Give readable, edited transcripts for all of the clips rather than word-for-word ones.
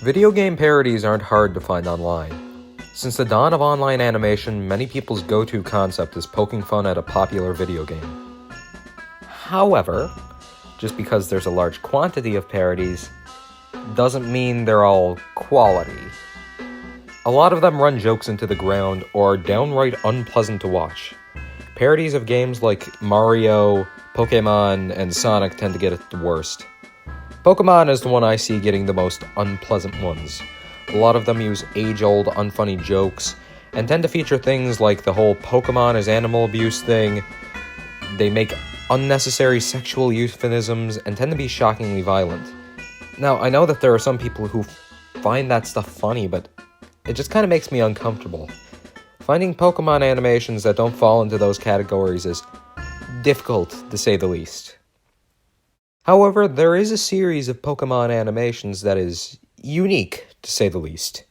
Video game parodies aren't hard to find online. Since the dawn of online animation, many people's go-to concept is poking fun at a popular video game. However, just because there's a large quantity of parodies, doesn't mean they're all quality. A lot of them run jokes into the ground or are downright unpleasant to watch. Parodies of games like Mario, Pokémon, and Sonic tend to get it the worst. Pokémon is the one I see getting the most unpleasant ones. A lot of them use age-old, unfunny jokes, and tend to feature things like the whole Pokémon is animal abuse thing. They make unnecessary sexual euphemisms and tend to be shockingly violent. Now, I know that there are some people who find that stuff funny, but it just kind of makes me uncomfortable. Finding Pokémon animations that don't fall into those categories is difficult, to say the least. However, there is a series of Pokémon animations that is unique, to say the least.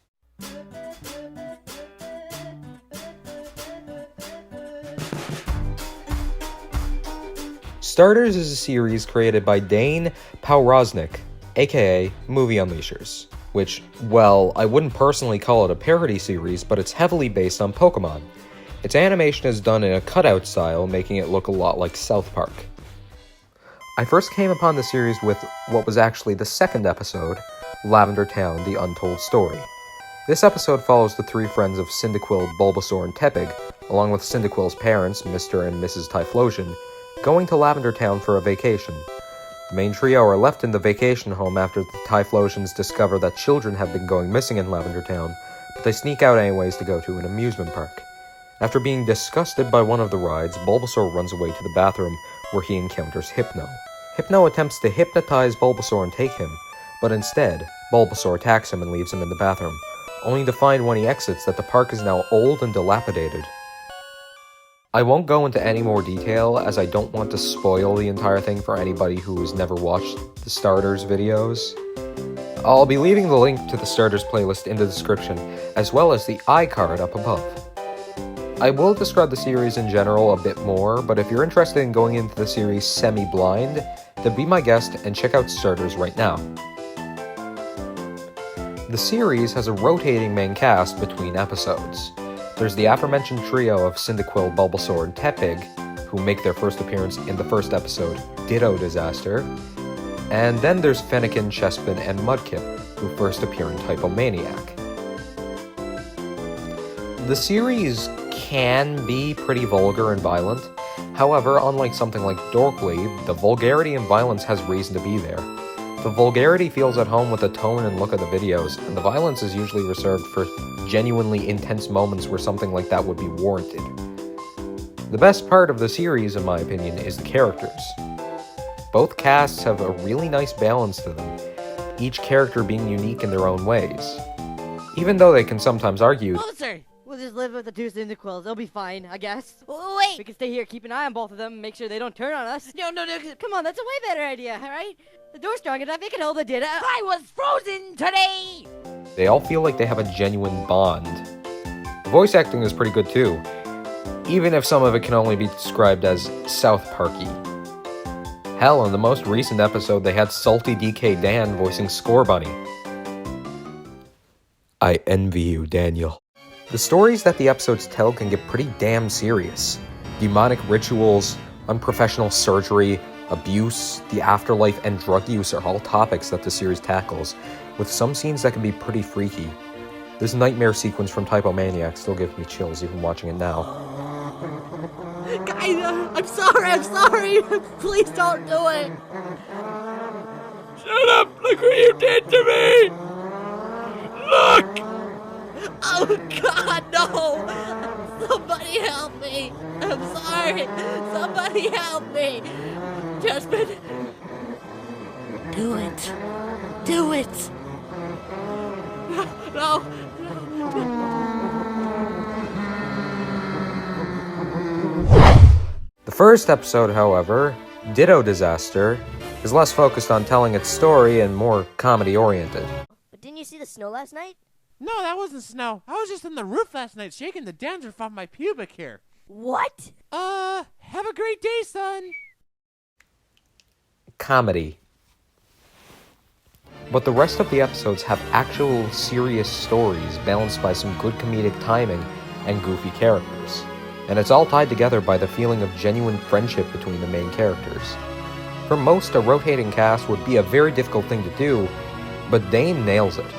Starters is a series created by Dane Powroznik, aka Movieunleashers, which, well, I wouldn't personally call it a parody series, but it's heavily based on Pokémon. Its animation is done in a cutout style, making it look a lot like South Park. I first came upon the series with what was actually the second episode, Lavender Town, The Untold Story. This episode follows the three friends of Cyndaquil, Bulbasaur, and Tepig, along with Cyndaquil's parents, Mr. and Mrs. Typhlosion, going to Lavender Town for a vacation. The main trio are left in the vacation home after the Typhlosians discover that children have been going missing in Lavender Town, but they sneak out anyways to go to an amusement park. After being disgusted by one of the rides, Bulbasaur runs away to the bathroom, where he encounters Hypno. Hypno attempts to hypnotize Bulbasaur and take him, but instead, Bulbasaur attacks him and leaves him in the bathroom, only to find when he exits that the park is now old and dilapidated. I won't go into any more detail, as I don't want to spoil the entire thing for anybody who has never watched the Starters videos. I'll be leaving the link to the Starters playlist in the description, as well as the iCard up above. I will describe the series in general a bit more, but if you're interested in going into the series semi-blind, then be my guest and check out Starters right now. The series has a rotating main cast between episodes. There's the aforementioned trio of Cyndaquil, Bulbasaur, and Tepig, who make their first appearance in the first episode, Ditto Disaster, and then there's Fennekin, Chespin, and Mudkip, who first appear in Typomaniac. The series can be pretty vulgar and violent. However, unlike something like Dorkly, the vulgarity and violence has reason to be there. The vulgarity feels at home with the tone and look of the videos, and the violence is usually reserved for genuinely intense moments where something like that would be warranted. The best part of the series, in my opinion, is the characters. Both casts have a really nice balance to them, each character being unique in their own ways. Even though they can sometimes argue, Closer! We'll just live with the two Cyndaquils. They'll be fine, I guess. Wait! We can stay here, keep an eye on both of them, make sure they don't turn on us. No, come on, that's a way better idea, alright? The door's strong enough, it can hold the Ditto. I was frozen today! they all feel like they have a genuine bond. The voice acting is pretty good too, even if some of it can only be described as South Parky. Hell, in the most recent episode, they had Salty DK Dan voicing Score Bunny. I envy you, Daniel. The stories that the episodes tell can get pretty damn serious. Demonic rituals, unprofessional surgery, abuse, the afterlife, and drug use are all topics that the series tackles, with some scenes that can be pretty freaky. This nightmare sequence from Typomaniac still gives me chills even watching it now. Guys, I'm sorry! Please don't do it! Shut up! Look what you did to me! Look! Oh God, no! Somebody help me! I'm sorry! Somebody help me! Jasmine! Do it! Do it! No! The first episode, however, Ditto Disaster, is less focused on telling its story and more comedy-oriented. But didn't you see the snow last night? No, that wasn't snow. I was just on the roof last night shaking the dandruff off my pubic hair. What? Have a great day, son. Comedy. But the rest of the episodes have actual serious stories balanced by some good comedic timing and goofy characters. And it's all tied together by the feeling of genuine friendship between the main characters. For most, a rotating cast would be a very difficult thing to do, but Dane nails it.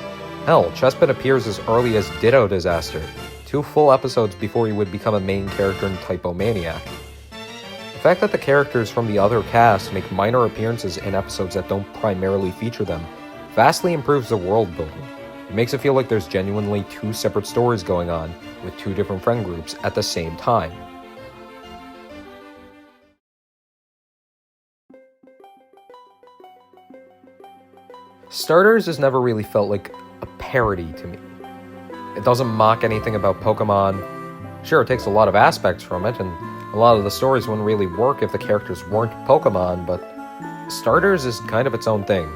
Hell, Chespin appears as early as Ditto Disaster, 2 full episodes before he would become a main character in Typomaniac. The fact that the characters from the other cast make minor appearances in episodes that don't primarily feature them vastly improves the world building. It makes it feel like there's genuinely 2 separate stories going on with 2 different friend groups at the same time. Starters has never really felt like a parody to me. It doesn't mock anything about Pokemon. Sure, it takes a lot of aspects from it, and a lot of the stories wouldn't really work if the characters weren't Pokemon, but Starters is kind of its own thing.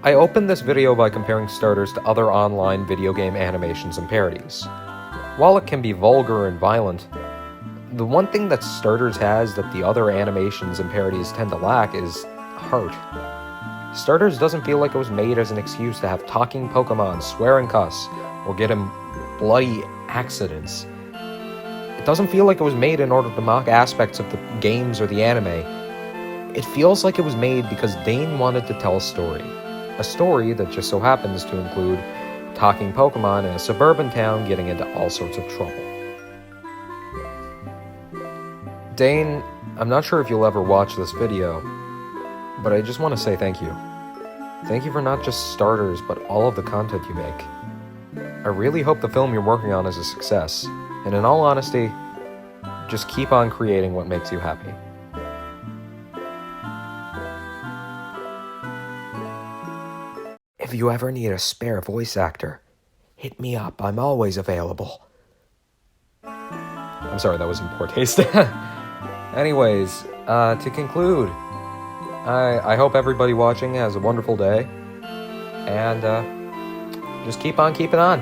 I opened this video by comparing Starters to other online video game animations and parodies. While it can be vulgar and violent, the one thing that Starters has that the other animations and parodies tend to lack is heart. Starters doesn't feel like it was made as an excuse to have talking Pokemon swear and cuss, or get in bloody accidents. It doesn't feel like it was made in order to mock aspects of the games or the anime. It feels like it was made because Dane wanted to tell a story. A story that just so happens to include talking Pokemon in a suburban town getting into all sorts of trouble. Dane, I'm not sure if you'll ever watch this video, but I just want to say thank you. Thank you for not just Starters, but all of the content you make. I really hope the film you're working on is a success, and in all honesty, just keep on creating what makes you happy. If you ever need a spare voice actor, hit me up. I'm always available. I'm sorry, that was in poor taste. Anyways, to conclude, I hope everybody watching has a wonderful day, and just keep on keeping on.